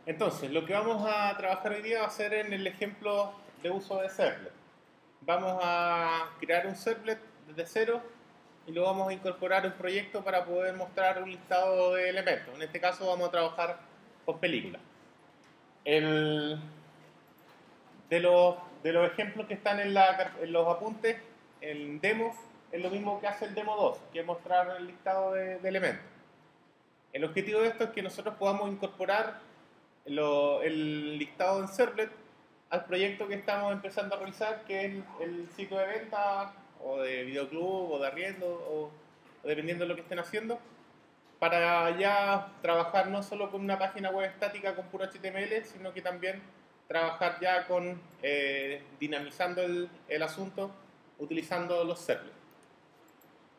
Entonces, lo que vamos a trabajar hoy día va a ser en el ejemplo de uso de servlet. Vamos a crear un servlet desde cero y lo vamos a incorporar a un proyecto para poder mostrar un listado de elementos. En este caso vamos a trabajar con películas. El, de los ejemplos que están en los apuntes, el demo es lo mismo que hace el demo 2, que es mostrar el listado de elementos. El objetivo de esto es que nosotros podamos incorporar el listado en Servlet al proyecto que estamos empezando a realizar, que es el sitio de venta o de videoclub o de arriendo o dependiendo de lo que estén haciendo, para ya trabajar no solo con una página web estática con puro HTML, sino que también trabajar ya con dinamizando el asunto utilizando los servlets.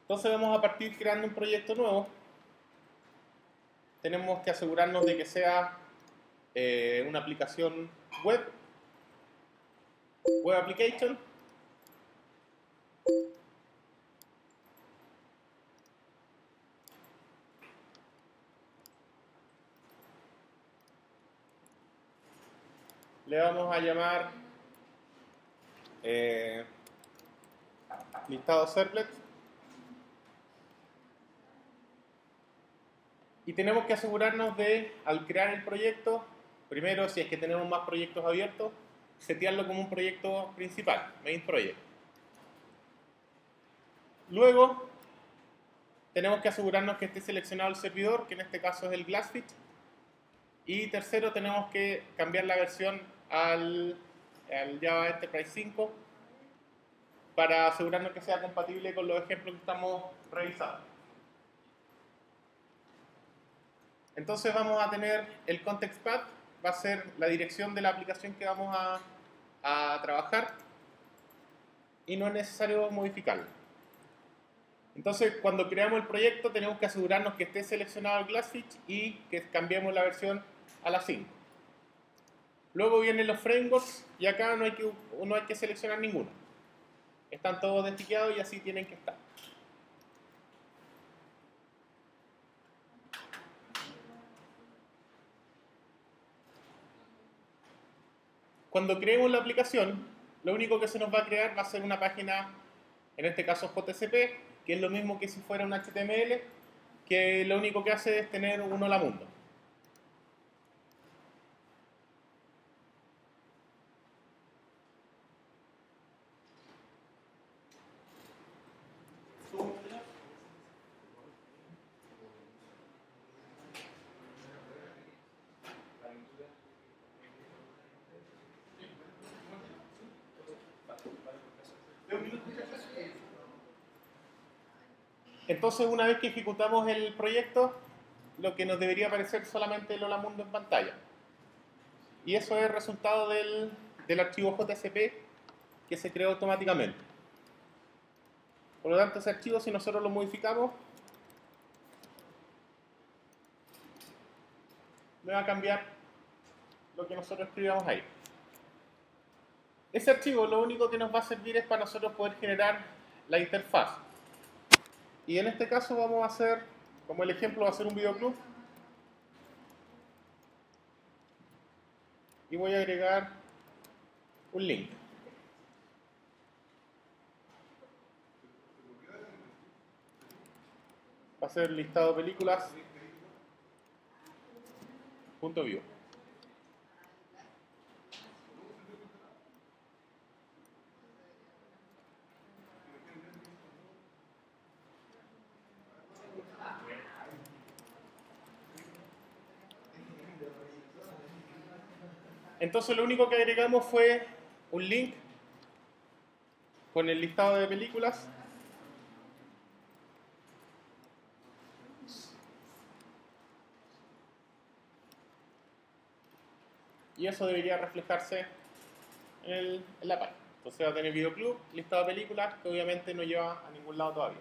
Entonces vamos a partir creando un proyecto nuevo. Tenemos que asegurarnos de que sea una aplicación web application. Le vamos a llamar listado servlet. Y tenemos que asegurarnos de, al crear el proyecto, primero, si es que tenemos más proyectos abiertos, setearlo como un proyecto principal, main project. Luego, tenemos que asegurarnos que esté seleccionado el servidor, que en este caso es el Glassfish. Y tercero, tenemos que cambiar la versión al Java Enterprise 5 para asegurarnos que sea compatible con los ejemplos que estamos revisando. Entonces vamos a tener el context path, va a ser la dirección de la aplicación que vamos a trabajar y no es necesario modificarlo. Entonces cuando creamos el proyecto tenemos que asegurarnos que esté seleccionado el Glassfish y que cambiemos la versión a la 5. Luego vienen los frameworks y acá no hay que seleccionar ninguno. Están todos destiqueados y así tienen que estar. Cuando creemos la aplicación, lo único que se nos va a crear va a ser una página, en este caso JCP, que es lo mismo que si fuera un HTML, que lo único que hace es tener un hola mundo. Entonces, una vez que ejecutamos el proyecto, lo que nos debería aparecer solamente el hola mundo en pantalla. Y eso es el resultado del archivo JSP que se creó automáticamente. Por lo tanto, ese archivo, si nosotros lo modificamos, me va a cambiar lo que nosotros escribamos ahí. Ese archivo lo único que nos va a servir es para nosotros poder generar la interfaz. Y en este caso vamos a hacer, como el ejemplo va a ser un videoclub. Y voy a agregar un link. Va a ser listado de películas. .view. Entonces lo único que agregamos fue un link con el listado de películas. Y eso debería reflejarse en la página. Entonces va a tener videoclub, listado de películas, que obviamente no lleva a ningún lado todavía.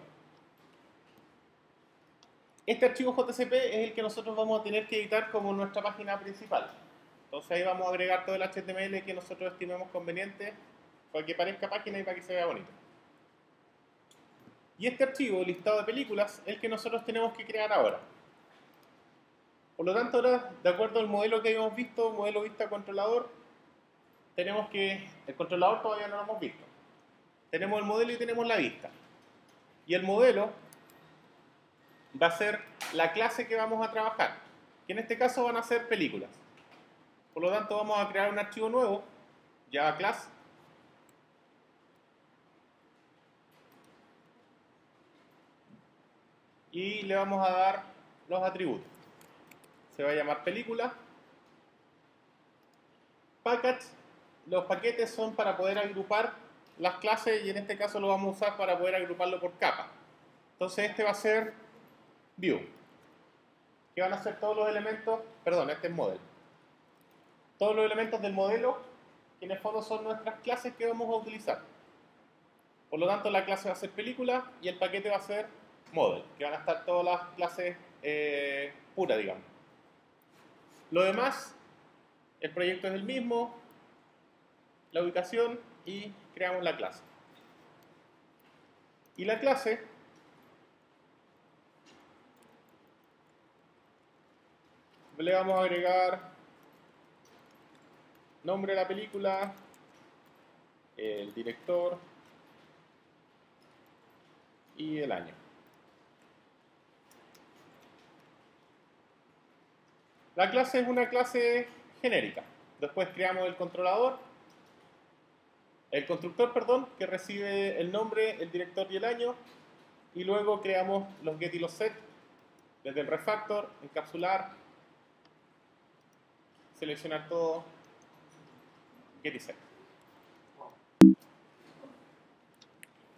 Este archivo JCP es el que nosotros vamos a tener que editar como nuestra página principal. Entonces ahí vamos a agregar todo el HTML que nosotros estimemos conveniente para que parezca página y para que se vea bonito. Y este archivo, listado de películas, es el que nosotros tenemos que crear ahora. Por lo tanto, ahora, de acuerdo al modelo que habíamos visto, modelo vista controlador, tenemos que, el controlador todavía no lo hemos visto. Tenemos el modelo y tenemos la vista. Y el modelo va a ser la clase que vamos a trabajar, que en este caso van a ser películas. Por lo tanto, vamos a crear un archivo nuevo, Java Class, y le vamos a dar los atributos. Se va a llamar película. Package, los paquetes son para poder agrupar las clases y en este caso lo vamos a usar para poder agruparlo por capa. Entonces este va a ser view, que van a ser todos los elementos, perdón, este es model. Todos los elementos del modelo, que en el fondo son nuestras clases que vamos a utilizar. Por lo tanto, la clase va a ser película y el paquete va a ser model, que van a estar todas las clases puras, digamos. Lo demás, el proyecto es el mismo, la ubicación y creamos la clase. Y la clase le vamos a agregar nombre de la película, el director y el año. La clase es una clase genérica. Después creamos el controlador, el constructor, perdón, que recibe el nombre, el director y el año. Y luego creamos los get y los set, desde el refactor, encapsular, seleccionar todo, get y set.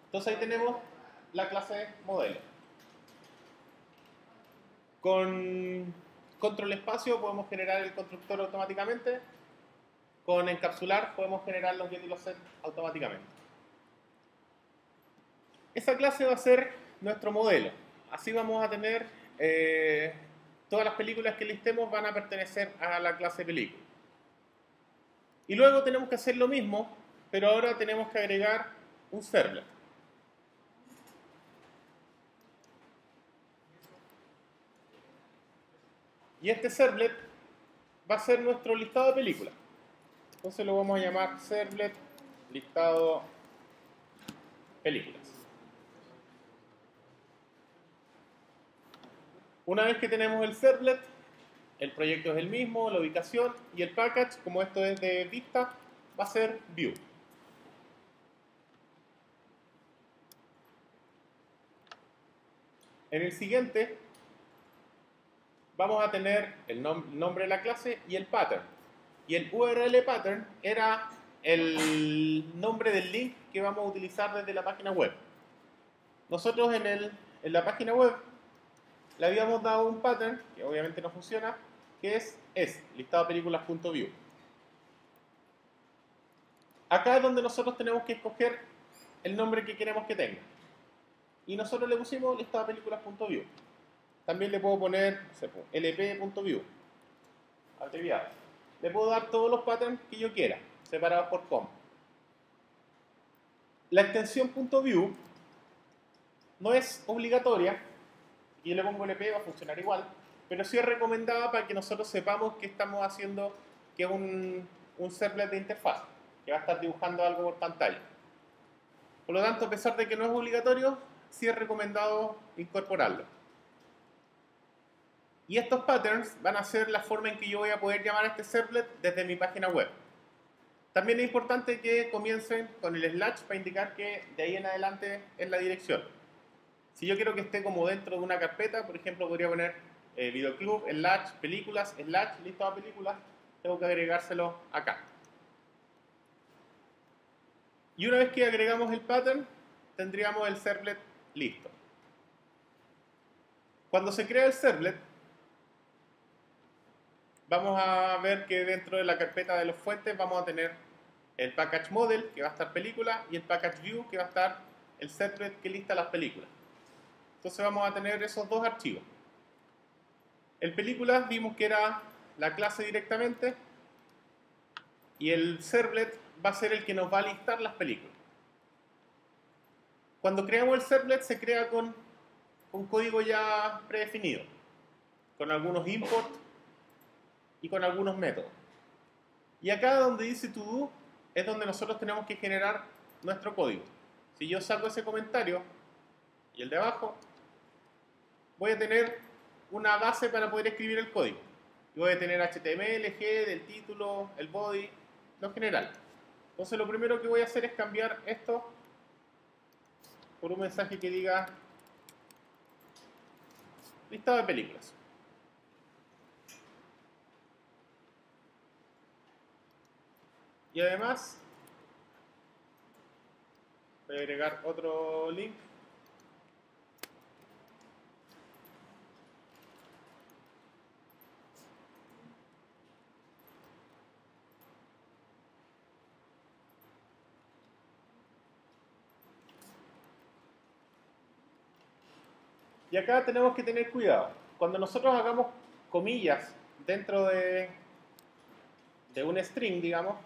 Entonces ahí tenemos la clase modelo. Con control espacio podemos generar el constructor automáticamente. Con encapsular podemos generar los get y los set automáticamente. Esa clase va a ser nuestro modelo. Así vamos a tener todas las películas que listemos van a pertenecer a la clase película. Y luego tenemos que hacer lo mismo, pero ahora tenemos que agregar un servlet. Y este servlet va a ser nuestro listado de películas. Entonces lo vamos a llamar servlet listado películas. Una vez que tenemos el servlet, el proyecto es el mismo, la ubicación y el package, como esto es de vista, va a ser view. En el siguiente vamos a tener el nombre de la clase y el pattern. Y el URL pattern era el nombre del link que vamos a utilizar desde la página web. Nosotros en la página web le habíamos dado un pattern, que obviamente no funciona, que es listadopelículas.view. Acá es donde nosotros tenemos que escoger el nombre que queremos que tenga. Y nosotros le pusimos listadopelículas.view. También le puedo poner, no sé, lp.view. Abreviado. Le puedo dar todos los patterns que yo quiera, separados por coma. La extensión .view no es obligatoria. Si yo le pongo lp va a funcionar igual, pero sí es recomendada para que nosotros sepamos que estamos haciendo, que es un servlet de interfaz, que va a estar dibujando algo por pantalla. Por lo tanto, a pesar de que no es obligatorio, sí es recomendado incorporarlo. Y estos patterns van a ser la forma en que yo voy a poder llamar a este servlet desde mi página web. También es importante que comiencen con el slash para indicar que de ahí en adelante es la dirección. Si yo quiero que esté como dentro de una carpeta, por ejemplo, podría poner videoclub, slash, películas, slash, listado de películas, tengo que agregárselo acá. Y una vez que agregamos el pattern, tendríamos el servlet listo. Cuando se crea el servlet, vamos a ver que dentro de la carpeta de los fuentes vamos a tener el package model, que va a estar película, y el package view, que va a estar el servlet que lista las películas. Entonces vamos a tener esos dos archivos. El películas vimos que era la clase directamente, y el servlet va a ser el que nos va a listar las películas. Cuando creamos el servlet se crea con código ya predefinido, con algunos imports y con algunos métodos. Y acá donde dice to do es donde nosotros tenemos que generar nuestro código. Si yo saco ese comentario y el de abajo, voy a tener una base para poder escribir el código. Y voy a tener HTML, head, el título, el body, lo general. Entonces lo primero que voy a hacer es cambiar esto por un mensaje que diga listado de películas. Y además voy a agregar otro link. Y acá tenemos que tener cuidado. Cuando nosotros hagamos comillas dentro de un string, digamos,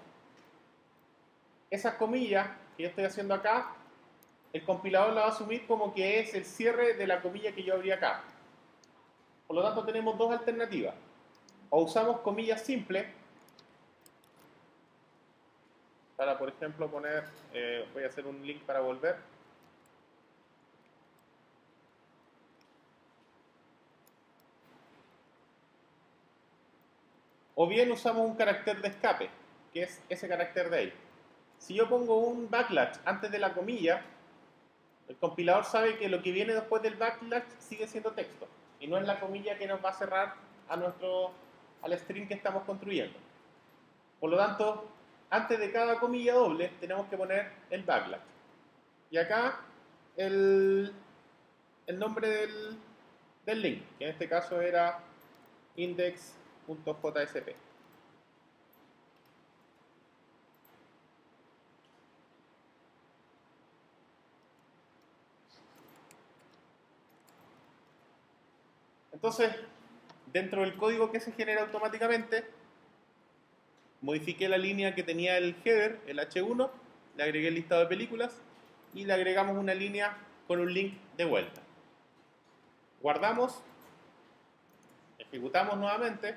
esas comillas que yo estoy haciendo acá, el compilador la va a asumir como que es el cierre de la comilla que yo abrí acá. Por lo tanto, tenemos dos alternativas. O usamos comillas simples para, por ejemplo, poner, voy a hacer un link para volver. O bien usamos un carácter de escape, que es ese carácter de ahí. Si yo pongo un backlash antes de la comilla, el compilador sabe que lo que viene después del backlash sigue siendo texto y no es la comilla que nos va a cerrar al string que estamos construyendo. Por lo tanto, antes de cada comilla doble tenemos que poner el backlash. Y acá el nombre del link, que en este caso era index.jsp. Entonces, dentro del código que se genera automáticamente, modifiqué la línea que tenía el header, el H1, le agregué el listado de películas y le agregamos una línea con un link de vuelta. Guardamos, ejecutamos nuevamente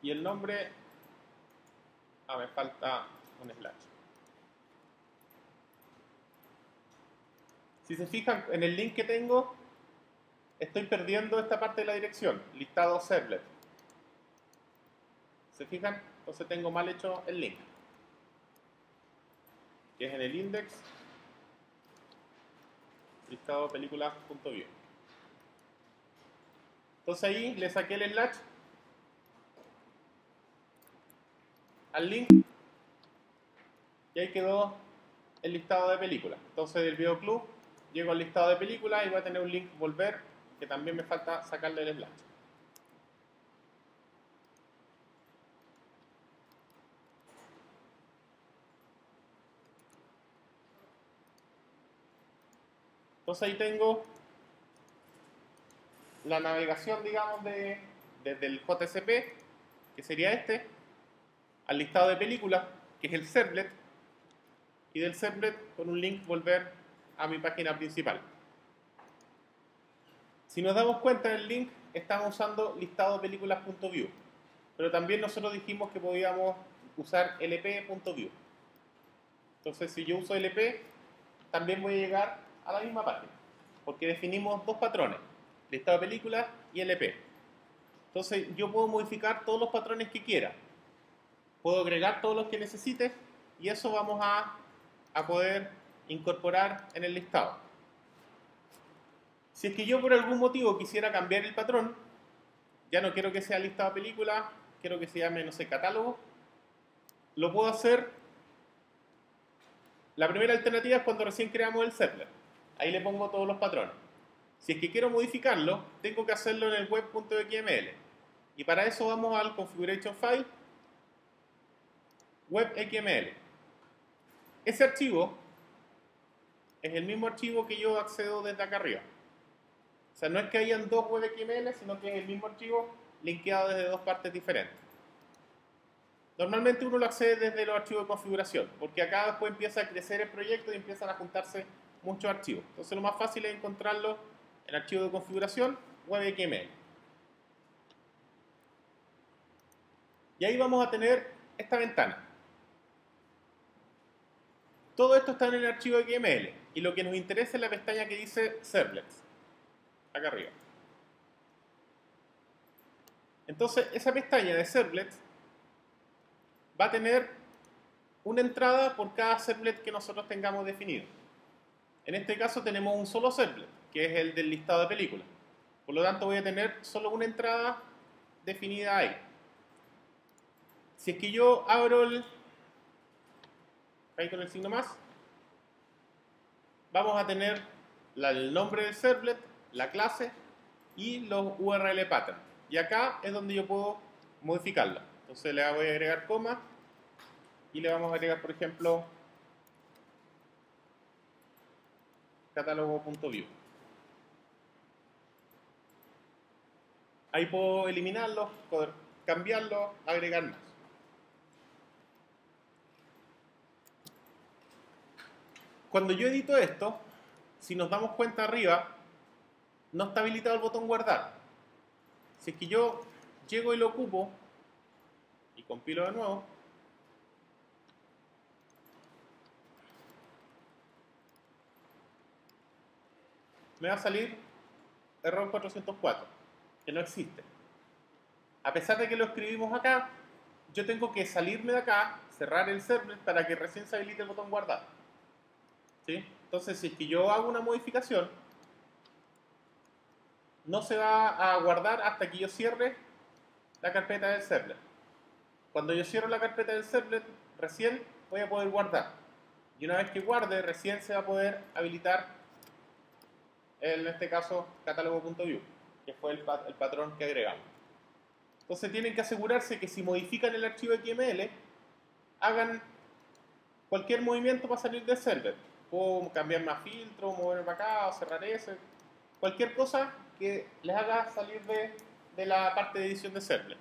y el nombre, me falta un slash. Si se fijan en el link que tengo, estoy perdiendo esta parte de la dirección, listado servlet. ¿Se fijan? Entonces tengo mal hecho el link, que es en el index listado películas.view. Entonces ahí le saqué el slash al link y ahí quedó el listado de películas. Entonces del videoclub llego al listado de películas y voy a tener un link volver que también me falta sacarle el slash. Entonces ahí tengo la navegación, digamos, desde el JSP, que sería este, al listado de películas, que es el servlet, y del servlet con un link volver a mi página principal. Si nos damos cuenta en el link, estamos usando listado películas.view, pero también nosotros dijimos que podíamos usar lp.view. Entonces, si yo uso lp, también voy a llegar a la misma página, porque definimos dos patrones, listado de películas y lp. Entonces, yo puedo modificar todos los patrones que quiera, puedo agregar todos los que necesite y eso vamos a poder incorporar en el listado. Si es que yo por algún motivo quisiera cambiar el patrón, ya no quiero que sea listado de películas, quiero que se llame, no sé, catálogo, lo puedo hacer. La primera alternativa es cuando recién creamos el servlet. Ahí le pongo todos los patrones. Si es que quiero modificarlo, tengo que hacerlo en el web.xml. Y para eso vamos al configuration file, web.xml. Ese archivo es el mismo archivo que yo accedo desde acá arriba. O sea, no es que hayan dos web.xml, sino que es el mismo archivo linkeado desde dos partes diferentes. Normalmente uno lo accede desde los archivos de configuración, porque acá después empieza a crecer el proyecto y empiezan a juntarse muchos archivos. Entonces lo más fácil es encontrarlo en el archivo de configuración web.xml. Y ahí vamos a tener esta ventana. Todo esto está en el archivo XML y lo que nos interesa es la pestaña que dice Servlets, acá arriba. Entonces, esa pestaña de Servlets va a tener una entrada por cada servlet que nosotros tengamos definido. En este caso tenemos un solo servlet, que es el del listado de películas. Por lo tanto, voy a tener solo una entrada definida ahí. Si es que yo abro ahí con el signo más, vamos a tener el nombre del servlet, la clase y los URL pattern. Y acá es donde yo puedo modificarlo. Entonces le voy a agregar coma y le vamos a agregar, por ejemplo, catálogo.view. Ahí puedo eliminarlo, poder cambiarlo, agregar más. Cuando yo edito esto, si nos damos cuenta arriba, no está habilitado el botón guardar. Si es que yo llego y lo ocupo y compilo de nuevo, me va a salir error 404, que no existe. A pesar de que lo escribimos acá, yo tengo que salirme de acá, cerrar el servlet para que recién se habilite el botón guardar. ¿Sí? Entonces, si es que yo hago una modificación, no se va a guardar hasta que yo cierre la carpeta del servlet. Cuando yo cierro la carpeta del servlet, recién voy a poder guardar. Y una vez que guarde, recién se va a poder habilitar, en este caso, catálogo.view, que fue el patrón que agregamos. Entonces tienen que asegurarse que si modifican el archivo XML, hagan cualquier movimiento para salir del server. Puedo cambiar más filtro, moverme para acá, o cerrar ese. Cualquier cosa que les haga salir de la parte de edición de server.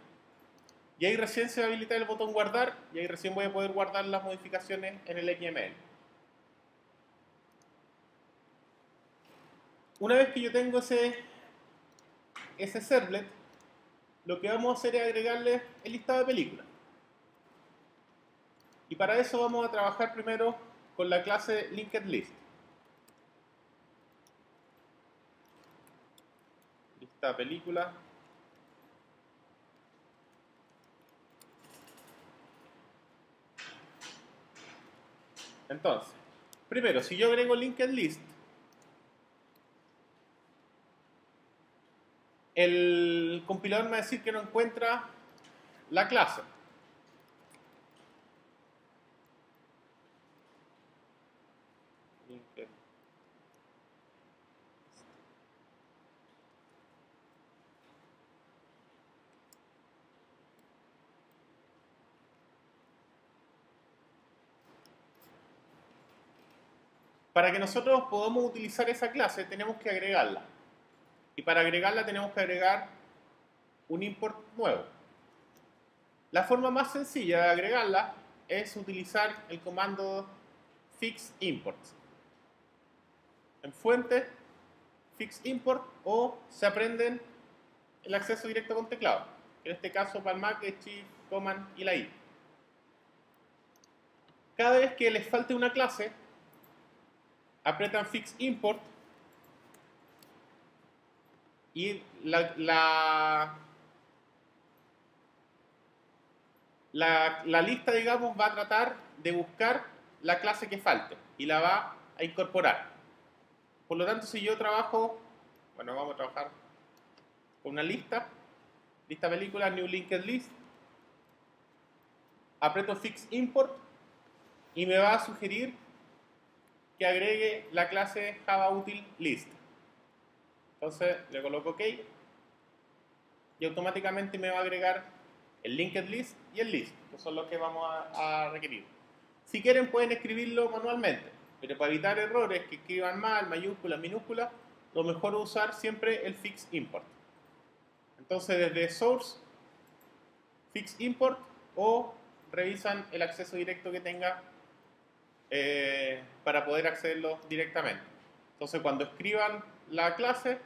Y ahí recién se va a habilitar el botón guardar y ahí recién voy a poder guardar las modificaciones en el XML. Una vez que yo tengo ese servlet, lo que vamos a hacer es agregarle el listado de películas. Y para eso vamos a trabajar primero con la clase LinkedList. Lista de películas. Entonces, primero, si yo agrego LinkedList, el compilador me va a decir que no encuentra la clase. Para que nosotros podamos utilizar esa clase tenemos que agregarla. Y para agregarla tenemos que agregar un import nuevo. La forma más sencilla de agregarla es utilizar el comando fixImport. En fuente, fixImport, o se aprenden el acceso directo con teclado. En este caso para el Mac es Shift, Command y la I. Cada vez que les falte una clase, apretan fixImport y la lista, digamos, va a tratar de buscar la clase que falte y la va a incorporar. Por lo tanto, si yo trabajo, bueno, vamos a trabajar con una lista película, New Linked List, aprieto fixImport y me va a sugerir que agregue la clase JavaUtilList. Entonces le coloco OK y automáticamente me va a agregar el linked list y el list, que son los que vamos a requerir. Si quieren pueden escribirlo manualmente, pero para evitar errores que escriban mal, mayúsculas, minúsculas, lo mejor es usar siempre el fixImport. Entonces desde source, fixImport, o revisan el acceso directo que tenga para poder accederlo directamente. Entonces cuando escriban la clase,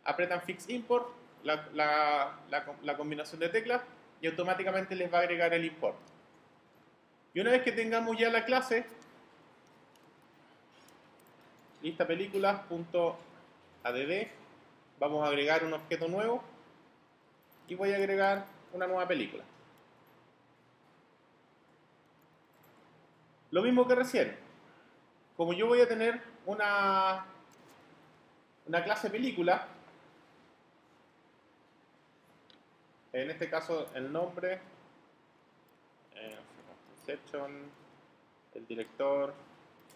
apretan Fix Import, la combinación de teclas, y automáticamente les va a agregar el import. Y una vez que tengamos ya la clase, lista películas.add, vamos a agregar un objeto nuevo y voy a agregar una nueva película. Lo mismo que recién, como yo voy a tener una clase película, en este caso el nombre, Inception, el director,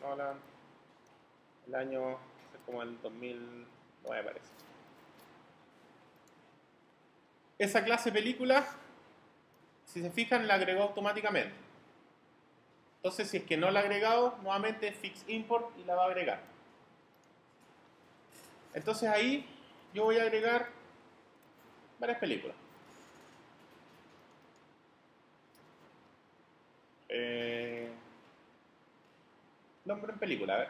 Nolan, el año es como el 2009 parece. Esa clase película, si se fijan, la agregó automáticamente. Entonces, si es que no la ha agregado, nuevamente fix import y la va a agregar. Entonces ahí yo voy a agregar varias películas. Nombre en película, a ver.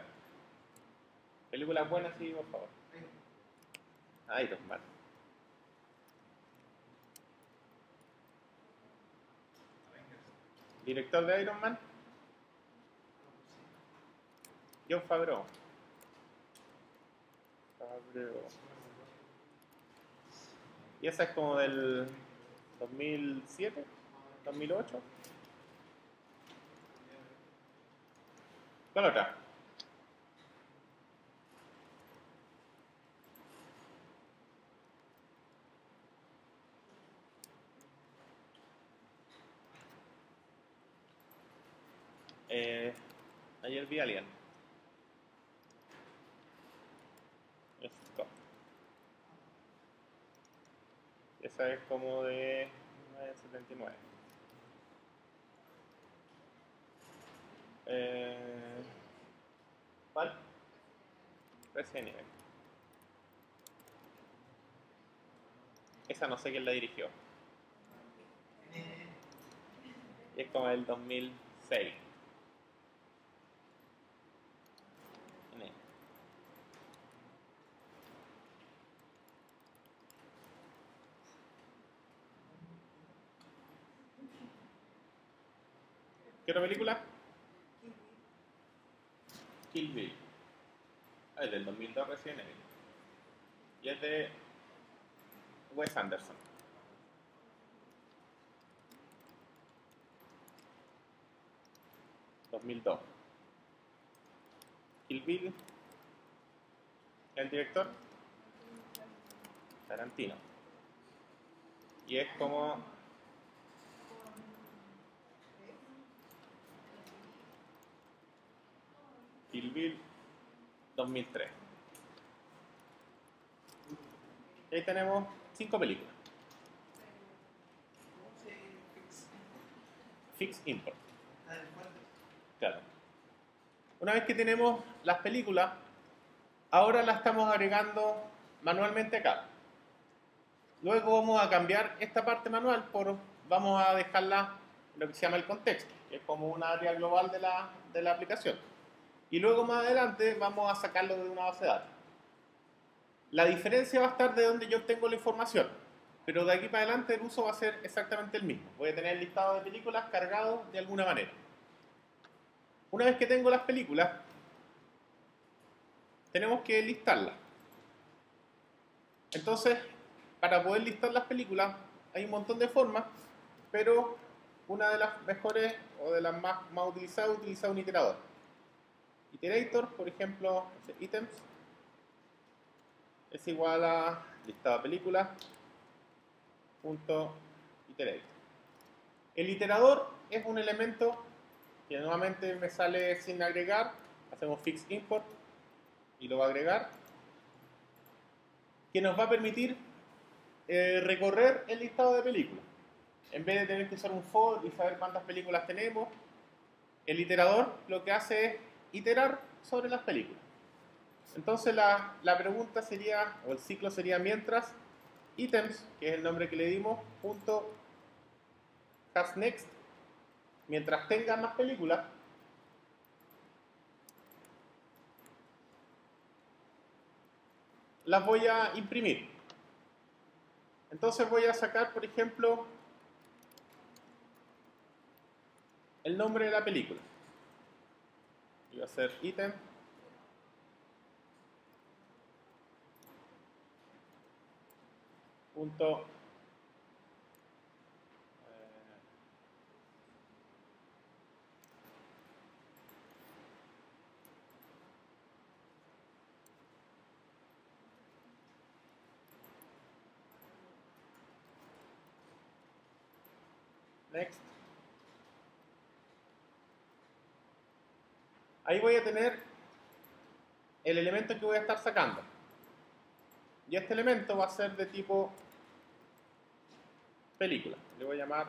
Películas buenas, sí, por favor. Iron Man. Director de Iron Man. Jon Favreau. Y esa es como del 2007, 2008. ¿Cuál otra? Ayer vi Alien. Esto. Esa es como de 1979. ¿Cuál? Resident Evil. Esa no sé quién la dirigió. Y es como del 2006. ¿Qué otra película? Kill Bill. Es del 2002 Resident Evil. Y es de Wes Anderson. ...2002... Kill Bill... el director... Tarantino. Y es como... Kill Bill 2003. Y ahí tenemos 5 películas. Fix Import. Claro. Una vez que tenemos las películas, ahora las estamos agregando manualmente acá. Luego vamos a cambiar esta parte manual vamos a dejarla lo que se llama el contexto, que es como un área global de la aplicación. Y luego más adelante vamos a sacarlo de una base de datos. La diferencia va a estar de donde yo obtengo la información, pero de aquí para adelante el uso va a ser exactamente el mismo. Voy a tener el listado de películas cargado de alguna manera. Una vez que tengo las películas, tenemos que listarlas. Entonces, para poder listar las películas, hay un montón de formas, pero una de las mejores o de las más utilizadas es utilizar un iterador. Iterator, por ejemplo, items, es igual a listado de películas punto iterator. El iterador es un elemento que nuevamente me sale sin agregar. Hacemos fix import y lo va a agregar, que nos va a permitir recorrer el listado de películas. En vez de tener que usar un for y saber cuántas películas tenemos, el iterador lo que hace es iterar sobre las películas. Entonces la pregunta sería, o el ciclo sería mientras items, que es el nombre que le dimos, punto hasNext, mientras tenga más películas, las voy a imprimir. Entonces voy a sacar, por ejemplo, el nombre de la película. Y va a ser ítem. Punto. Next. Ahí voy a tener el elemento que voy a estar sacando. Y este elemento va a ser de tipo película. Le voy a llamar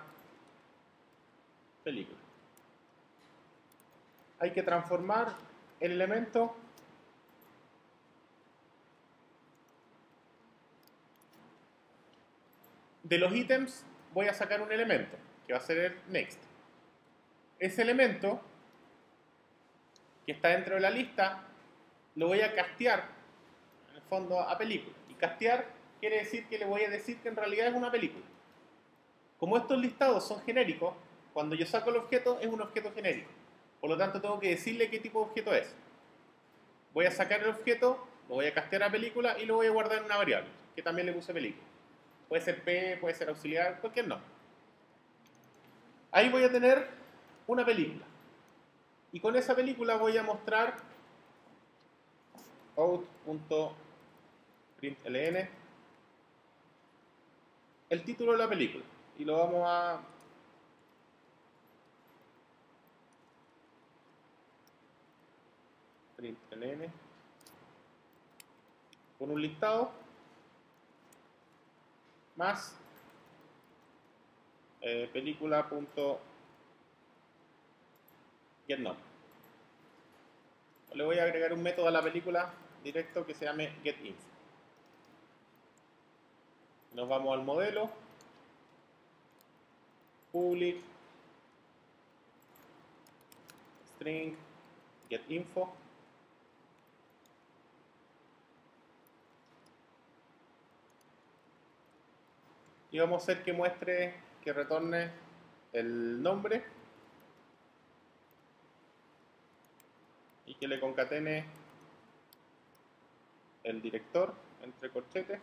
película. Hay que transformar el elemento de los ítems. Voy a sacar un elemento que va a ser el next. Ese elemento que está dentro de la lista lo voy a castear en el fondo a película. Y castear quiere decir que le voy a decir que en realidad es una película. Como estos listados son genéricos, cuando yo saco el objeto es un objeto genérico. Por lo tanto tengo que decirle qué tipo de objeto es. Voy a sacar el objeto, lo voy a castear a película y lo voy a guardar en una variable, que también le puse película. Puede ser P, puede ser auxiliar, cualquier no. Ahí voy a tener una película. Y con esa película voy a mostrar out.println el título de la película. Y lo vamos a println con un listado más película.getNome. Le voy a agregar un método a la película directo que se llame getInfo. Nos vamos al modelo, public, string, getInfo. Y vamos a hacer que muestre, que retorne el nombre y que le concatene el director entre corchetes.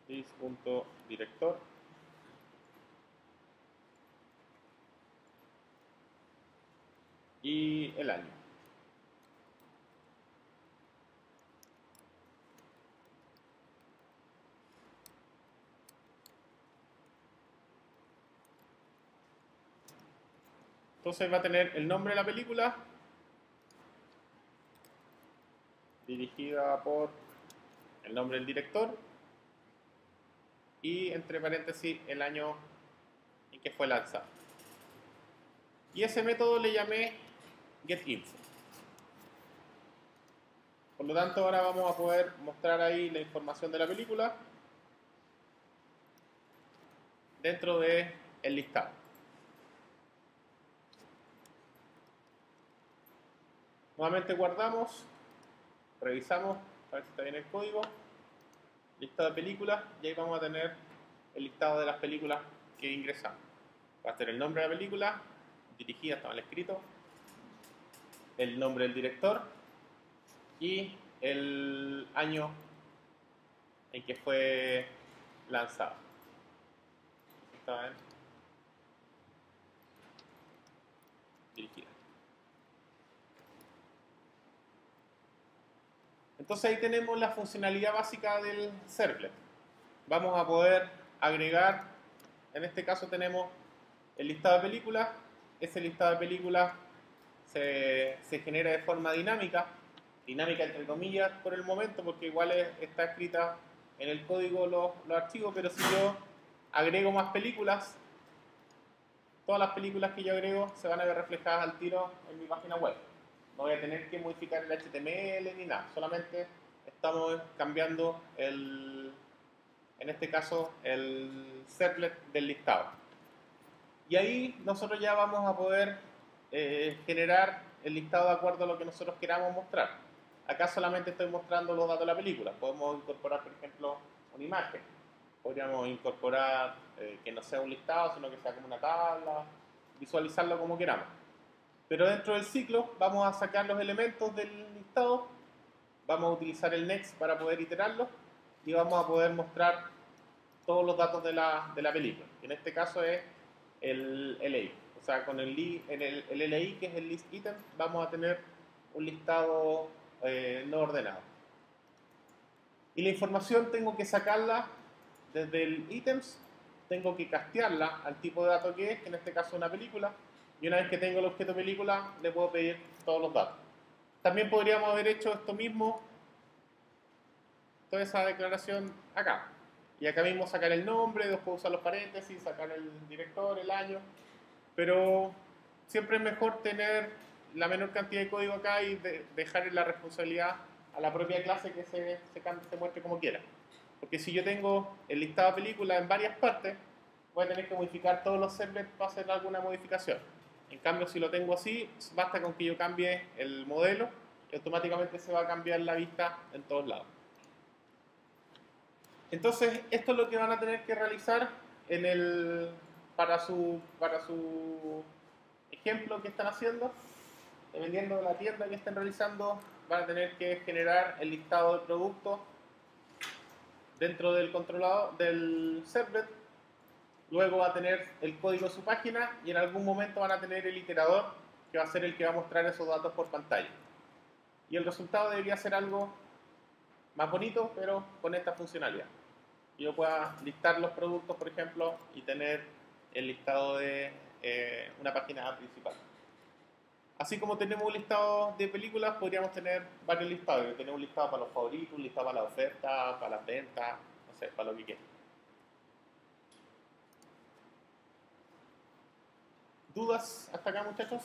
This.director y el año. Entonces va a tener el nombre de la película, dirigida por el nombre del director y entre paréntesis el año en que fue lanzado. Y ese método le llamé getInfo. Por lo tanto, ahora vamos a poder mostrar ahí la información de la película dentro del listado. Nuevamente guardamos, revisamos a ver si está bien el código, listado de películas, y ahí vamos a tener el listado de las películas que ingresamos. Va a ser el nombre de la película, dirigida, está mal escrito, el nombre del director y el año en que fue lanzado. Está bien. Dirigida. Entonces ahí tenemos la funcionalidad básica del servlet. Vamos a poder agregar, en este caso tenemos el listado de películas. Ese listado de películas se genera de forma dinámica entre comillas por el momento, porque igual está escrita en el código los archivos, pero si yo agrego más películas, todas las películas que yo agrego se van a ver reflejadas al tiro en mi página web. No voy a tener que modificar el HTML ni nada, solamente estamos cambiando en este caso el servlet del listado. Y ahí nosotros ya vamos a poder generar el listado de acuerdo a lo que nosotros queramos mostrar. Acá solamente estoy mostrando los datos de la película. Podemos incorporar, por ejemplo, una imagen. Podríamos incorporar que no sea un listado, sino que sea como una tabla, visualizarlo como queramos. Pero dentro del ciclo vamos a sacar los elementos del listado, vamos a utilizar el next para poder iterarlo y vamos a poder mostrar todos los datos de la película. En este caso es el LI. O sea, con el LI, que es el list item, vamos a tener un listado no ordenado. Y la información tengo que sacarla desde el ítems, tengo que castearla al tipo de dato que es, que en este caso es una película, y una vez que tengo el objeto película, le puedo pedir todos los datos. También podríamos haber hecho esto mismo, toda esa declaración acá. Y acá mismo sacar el nombre, después usar los paréntesis, sacar el director, el año. Pero siempre es mejor tener la menor cantidad de código acá y dejar la responsabilidad a la propia clase que se muestre como quiera. Porque si yo tengo el listado de películas en varias partes, voy a tener que modificar todos los servlets para hacer alguna modificación. En cambio, si lo tengo así, basta con que yo cambie el modelo y automáticamente se va a cambiar la vista en todos lados. Entonces, esto es lo que van a tener que realizar para su ejemplo que están haciendo. Dependiendo de la tienda que estén realizando, van a tener que generar el listado de productos dentro del controlador del servlet. Luego va a tener el código de su página y en algún momento van a tener el iterador que va a ser el que va a mostrar esos datos por pantalla. Y el resultado debería ser algo más bonito, pero con esta funcionalidad. Yo pueda listar los productos, por ejemplo, y tener el listado de una página principal. Así como tenemos un listado de películas, podríamos tener varios listados. Tenemos un listado para los favoritos, un listado para la oferta, para las ventas, no sé, para lo que quieran. ¿Dudas hasta acá, muchachos?